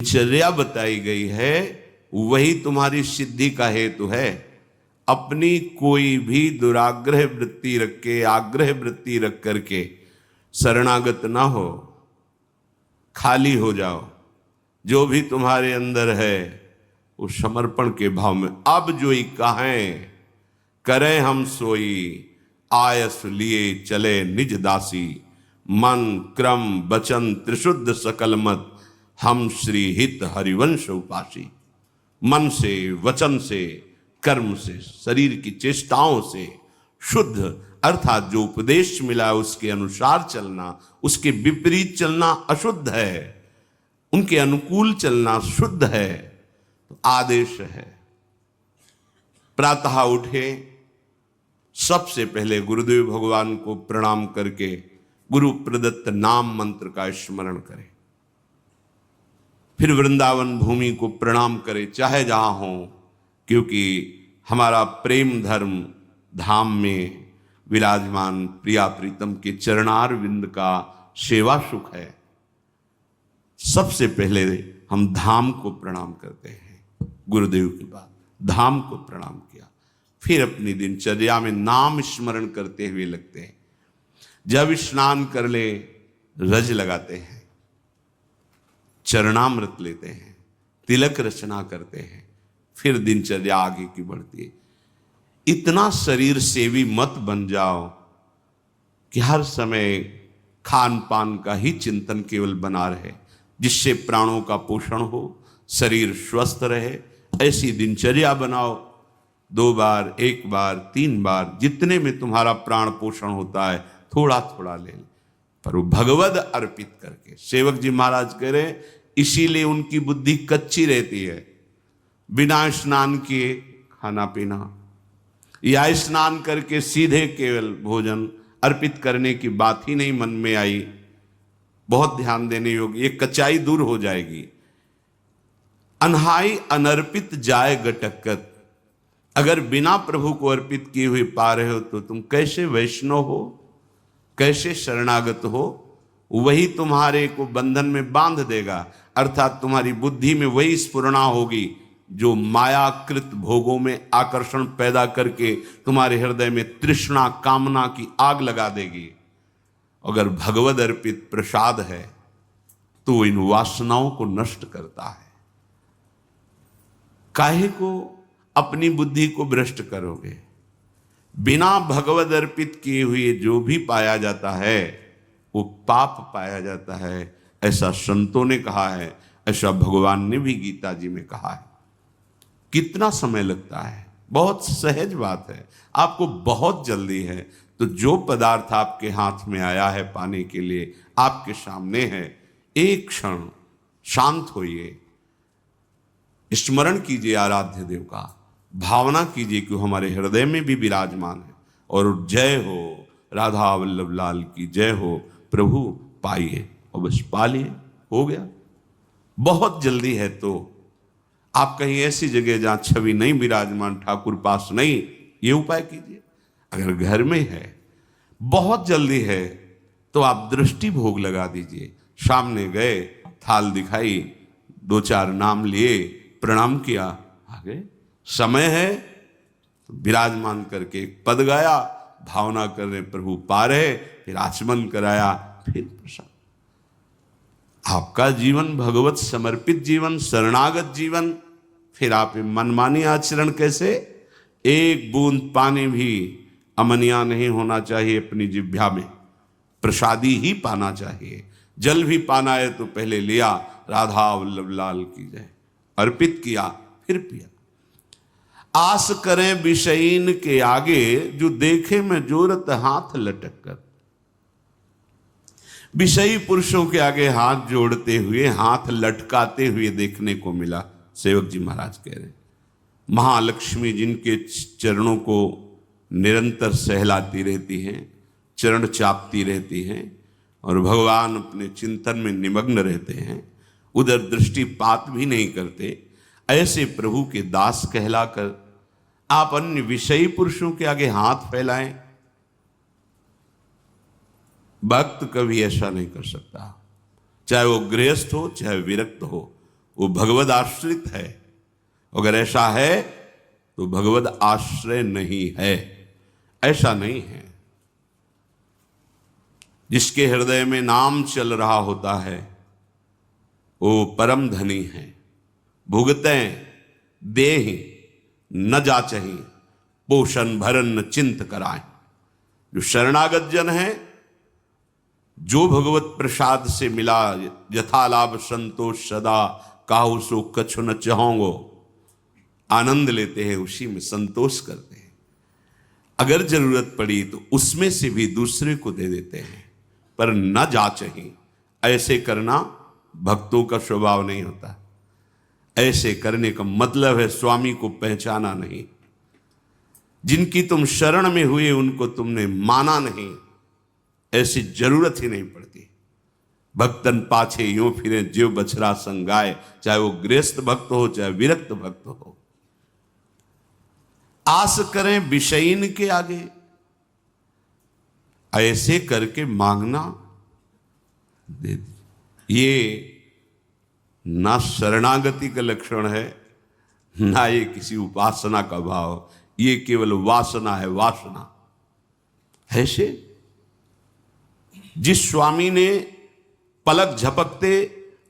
दिनचर्या बताई गई है वही तुम्हारी सिद्धि का हेतु है। अपनी कोई भी दुराग्रह वृत्ति रख के, आग्रह वृत्ति रख करके शरणागत ना हो, खाली हो जाओ। जो भी तुम्हारे अंदर है उस समर्पण के भाव में, अब जो ही कहें करें हम सोई, आयस लिए चले निज दासी, मन क्रम वचन त्रिशुद्ध सकल मत, हम श्री हित हरिवंश उपासी। मन से, वचन से, कर्म से, शरीर की चेष्टाओं से शुद्ध, अर्थात जो उपदेश मिला उसके अनुसार चलना, उसके विपरीत चलना अशुद्ध है, उनके अनुकूल चलना शुद्ध है। तो आदेश है, प्रातः उठे, सबसे पहले गुरुदेव भगवान को प्रणाम करके गुरु प्रदत्त नाम मंत्र का स्मरण करें। फिर वृंदावन भूमि को प्रणाम करें, चाहे जहां हो, क्योंकि हमारा प्रेम धर्म धाम में विराजमान प्रिया प्रीतम के चरणार विंद का सेवा सुख है। सबसे पहले हम धाम को प्रणाम करते हैं, गुरुदेव के बाद धाम को प्रणाम किया, फिर अपनी दिनचर्या में नाम स्मरण करते हुए लगते हैं। जब स्नान कर ले रज लगाते हैं, चरणामृत लेते हैं, तिलक रचना करते हैं, फिर दिनचर्या आगे की बढ़ती है। इतना शरीर सेवी मत बन जाओ कि हर समय खान पान का ही चिंतन केवल बना रहे, जिससे प्राणों का पोषण हो, शरीर स्वस्थ रहे। ऐसी दिनचर्या बनाओ, 2 बार, 1 बार, 3 बार, जितने में तुम्हारा प्राण पोषण होता है थोड़ा थोड़ा ले ले, पर वो भगवद अर्पित करके। सेवक जी महाराज कह रहे, इसीलिए उनकी बुद्धि कच्ची रहती है। बिना स्नान किए खाना पीना या स्नान करके सीधे केवल भोजन अर्पित करने की बात ही नहीं मन में आई। बहुत ध्यान देने योग्य, ये कच्चाई दूर हो जाएगी। अनहाई अनर्पित जाए गटकत, अगर बिना प्रभु को अर्पित किए हुए पा रहे हो तो तुम कैसे वैष्णव हो, कैसे शरणागत हो? वही तुम्हारे को बंधन में बांध देगा, अर्थात तुम्हारी बुद्धि में वही स्फुरणा होगी जो मायाकृत भोगों में आकर्षण पैदा करके तुम्हारे हृदय में तृष्णा कामना की आग लगा देगी। अगर भगवद अर्पित प्रसाद है तो इन वासनाओं को नष्ट करता है। काहे को अपनी बुद्धि को भ्रष्ट करोगे? बिना भगवद अर्पित किए हुए जो भी पाया जाता है वो पाप पाया जाता है, ऐसा संतों ने कहा है, ऐसा भगवान ने भी गीता जी में कहा है। कितना समय लगता है? बहुत सहज बात है, आपको बहुत जल्दी है। तो जो पदार्थ आपके हाथ में आया है पाने के लिए, आपके सामने है, एक क्षण शांत होइए, स्मरण कीजिए आराध्य देव का, भावना कीजिए कि हमारे हृदय में भी विराजमान है। और जय हो राधा वल्लभ लाल की जय हो, प्रभु पाइए और बस पा लिए, हो गया। बहुत जल्दी है तो आप कहीं ऐसी जगह जहां छवि नहीं विराजमान, ठाकुर पास नहीं, ये उपाय कीजिए। अगर घर में है, बहुत जल्दी है तो आप दृष्टि भोग लगा दीजिए। सामने गए, थाल दिखाई, 2-4 नाम लिए, प्रणाम किया, आ गए। समय है तो विराजमान करके एक पद गाया, भावना कर रहे प्रभु पा रहे, फिर आचमन कराया, फिर प्रसाद। आपका जीवन भगवत समर्पित जीवन, शरणागत जीवन। फिर आप मनमानी आचरण कैसे? एक बूंद पानी भी अमनिया नहीं होना चाहिए अपनी जिह्वा में, प्रसादी ही पाना चाहिए। जल भी पाना है तो पहले लिया, राधा वल्लभ लाल की जय, अर्पित किया, फिर पिया। आस करें विषयीन के आगे, जो देखे में जोरत हाथ लटक कर। विषयी पुरुषों के आगे हाथ जोड़ते हुए, हाथ लटकाते हुए देखने को मिला। सेवक जी महाराज कह रहे, महालक्ष्मी जिनके चरणों को निरंतर सहलाती रहती हैं, चरण चापती रहती हैं, और भगवान अपने चिंतन में निमग्न रहते हैं, उधर दृष्टिपात भी नहीं करते, ऐसे प्रभु के दास कहलाकर आप अन्य विषयी पुरुषों के आगे हाथ फैलाएं? भक्त कभी ऐसा नहीं कर सकता, चाहे वो गृहस्थ हो चाहे विरक्त हो। वो भगवद आश्रित है। अगर ऐसा है तो भगवद आश्रय नहीं है। ऐसा नहीं है। जिसके हृदय में नाम चल रहा होता है वो परम धनी है। भुगतें देहि न जाचहि, पोषण भरन चिंत कराएं। जो शरणागत जन है, जो भगवत प्रसाद से मिला, यथा लाभ संतोष सदा, काहू सो कछु न चाहोगो, आनंद लेते हैं, उसी में संतोष करते हैं। अगर जरूरत पड़ी तो उसमें से भी दूसरे को दे देते हैं, पर न जाचहि। ऐसे करना भक्तों का स्वभाव नहीं होता। ऐसे करने का मतलब है स्वामी को पहचाना नहीं। जिनकी तुम शरण में हुए उनको तुमने माना नहीं, ऐसी जरूरत ही नहीं पड़ती। भक्तन पाछे यूं फिरे जीव बछड़ा संगाए, चाहे वो गृहस्थ भक्त हो चाहे विरक्त भक्त हो। आस करें विषयीन के आगे, ऐसे करके मांगना दे। ये ना शरणागति का लक्षण है, ना ये किसी उपासना का भाव। ये केवल वासना है, वासना। ऐसे जिस स्वामी ने पलक झपकते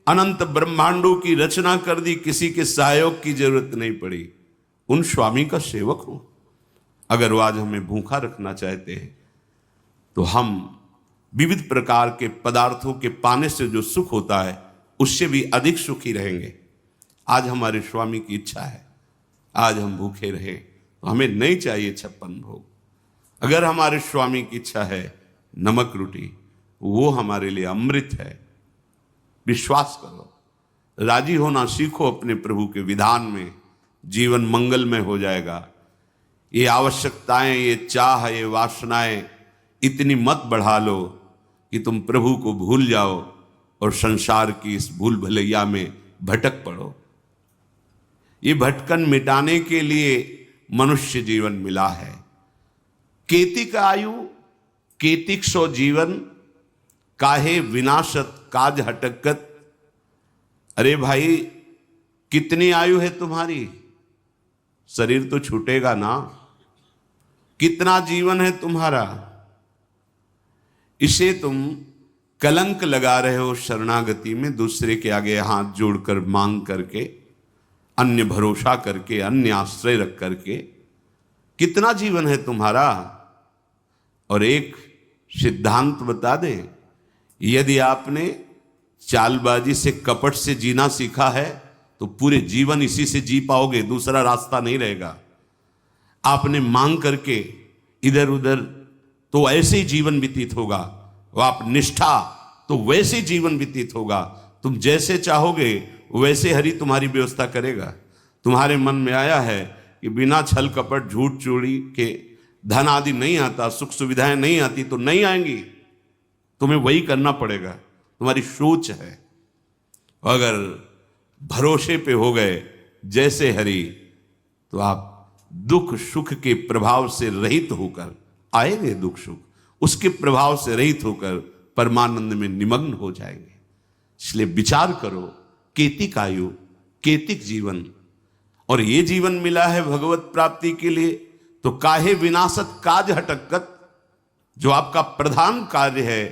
अनंत ब्रह्मांडों की रचना कर दी, किसी के सहयोग की जरूरत नहीं पड़ी, उन स्वामी का सेवक हो। अगर वो आज हमें भूखा रखना चाहते हैं तो हम विविध प्रकार के पदार्थों के पाने से जो सुख होता है उससे भी अधिक सुखी रहेंगे। आज हमारे स्वामी की इच्छा है आज हम भूखे रहें, तो हमें नहीं चाहिए 56 भोग। अगर हमारे स्वामी की इच्छा है नमक रोटी, वो हमारे लिए अमृत है। विश्वास करो, राजी होना सीखो अपने प्रभु के विधान में, जीवन मंगलमय हो जाएगा। ये आवश्यकताएं, ये चाह, ये वासनाएं इतनी मत बढ़ा लो कि तुम प्रभु को भूल जाओ और संसार की इस भूल भलैया में भटक पड़ो। ये भटकन मिटाने के लिए मनुष्य जीवन मिला है। केतिक आयु केतिक सो जीवन, काहे विनाशत काज हटकत। अरे भाई, कितनी आयु है तुम्हारी? शरीर तो छूटेगा ना। कितना जीवन है तुम्हारा? इसे तुम कलंक लगा रहे हो शरणागति में, दूसरे के आगे हाथ जोड़कर मांग करके, अन्य भरोसा करके, अन्य आश्रय रख करके। कितना जीवन है तुम्हारा? और एक सिद्धांत बता दें, यदि आपने चालबाजी से, कपट से जीना सीखा है तो पूरे जीवन इसी से जी पाओगे, दूसरा रास्ता नहीं रहेगा। आपने मांग करके इधर उधर तो ऐसे ही जीवन व्यतीत होगा, वो आप निष्ठा तो वैसे ही जीवन व्यतीत होगा। तुम जैसे चाहोगे वैसे हरि तुम्हारी व्यवस्था करेगा। तुम्हारे मन में आया है कि बिना छल कपट झूठ चोरी के धन आदि नहीं आता, सुख सुविधाएं नहीं आती, तो नहीं आएंगी, तुम्हें वही करना पड़ेगा। तुम्हारी सोच है। अगर भरोसे पे हो गए जैसे हरि, तो आप दुख सुख के प्रभाव से रहित होकर आएंगे, दुख सुख उसके प्रभाव से रहित होकर परमानंद में निमग्न हो जाएंगे। इसलिए विचार करो, केतिक आयु केतिक जीवन, और ये जीवन मिला है भगवत प्राप्ति के लिए, तो काहे विनाशत काज हटकत। जो आपका प्रधान कार्य है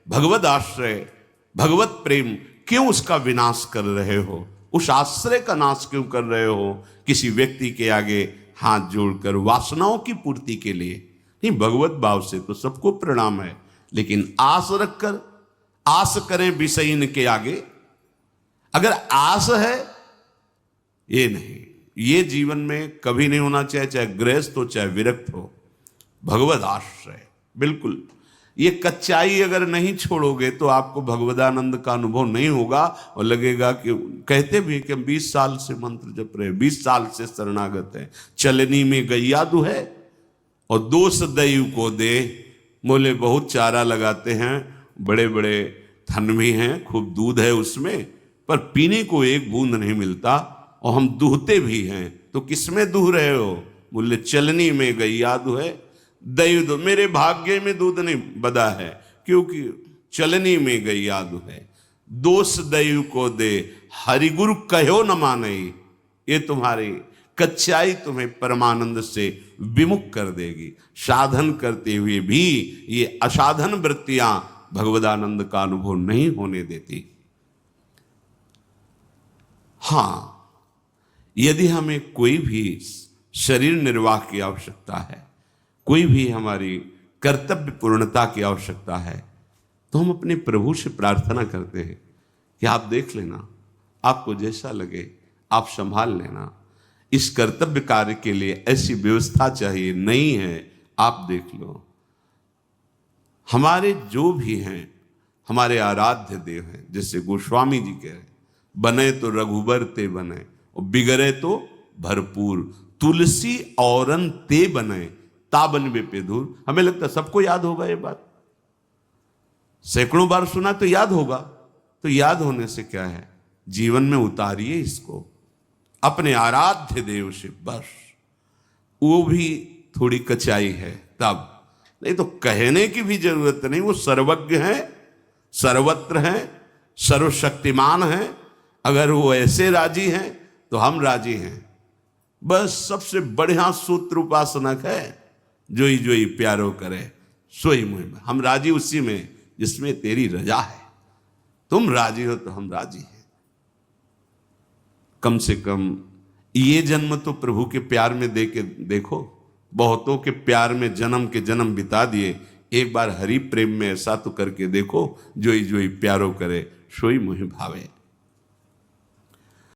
भगवत आश्रय, भगवत प्रेम, क्यों उसका विनाश कर रहे हो? उस आश्रय का नाश क्यों कर रहे हो? किसी व्यक्ति के आगे हाथ जोड़कर वासनाओं की पूर्ति के लिए नहीं। भगवत भाव से तो सबको प्रणाम है, लेकिन आस रखकर, आस करें विषयीन के आगे। अगर आस है, ये नहीं, ये जीवन में कभी नहीं होना चाहिए, चाहे गृहस्थ हो चाहे विरक्त हो। भगवत आश्रय बिल्कुल। ये कच्चाई अगर नहीं छोड़ोगे तो आपको भगवदानंद का अनुभव नहीं होगा, और लगेगा कि कहते भी कि 20 साल से मंत्र जप रहे, 20 साल से शरणागत है, चलनी में गैया दू है और दोष दैव को दे। बोले बहुत चारा लगाते हैं, बड़े बड़े थन भी हैं, खूब दूध है उसमें, पर पीने को एक बूंद नहीं मिलता, और हम दूहते भी हैं, तो किसमें दूह रहे हो? बोले चलनी में गैया दू है, दैव दो। मेरे भाग्य में दूध नहीं बदा है, क्योंकि चलनी में गैया दू है। दोष दैव को दे, हरिगुरु कहो न माने। ये तुम्हारी कच्चाई तुम्हें परमानंद से विमुख कर देगी। साधन करते हुए भी ये असाधन वृत्तियां भगवदानंद का अनुभव नहीं होने देती। हां, यदि हमें कोई भी शरीर निर्वाह की आवश्यकता है, कोई भी हमारी कर्तव्य पूर्णता की आवश्यकता है, तो हम अपने प्रभु से प्रार्थना करते हैं कि आप देख लेना, आपको जैसा लगे आप संभाल लेना। इस कर्तव्य कार्य के लिए ऐसी व्यवस्था चाहिए, नहीं है आप देख लो। हमारे जो भी हैं, हमारे आराध्य देव हैं, जैसे गोस्वामी जी कह रहे, बने तो रघुबर ते बने और बिगड़े तो भरपूर, तुलसी औरन ते बने ताबन वे पे दूर। हमें लगता है सबको याद होगा ये बात, सैकड़ों बार सुना तो याद होगा। तो याद होने से क्या है, जीवन में उतारिए इसको अपने आराध्य देव से, बस। वो भी थोड़ी कचाई है तब, नहीं तो कहने की भी जरूरत नहीं। वो सर्वज्ञ है, सर्वत्र है, सर्वशक्तिमान है। अगर वो ऐसे राजी हैं तो हम राजी हैं। बस सबसे बढ़िया सूत्र उपासनक है, जोई जोई प्यारो करे सोई मुहिम। हम राजी उसी में जिसमें तेरी रजा है। तुम राजी हो तो हम राजी हैं। कम से कम ये जन्म तो प्रभु के प्यार में दे के देखो। बहुतों के प्यार में जन्म के जन्म बिता दिए, एक बार हरि प्रेम में ऐसा तो करके देखो, जोई जोई प्यारो करे सोई मुहि भावे।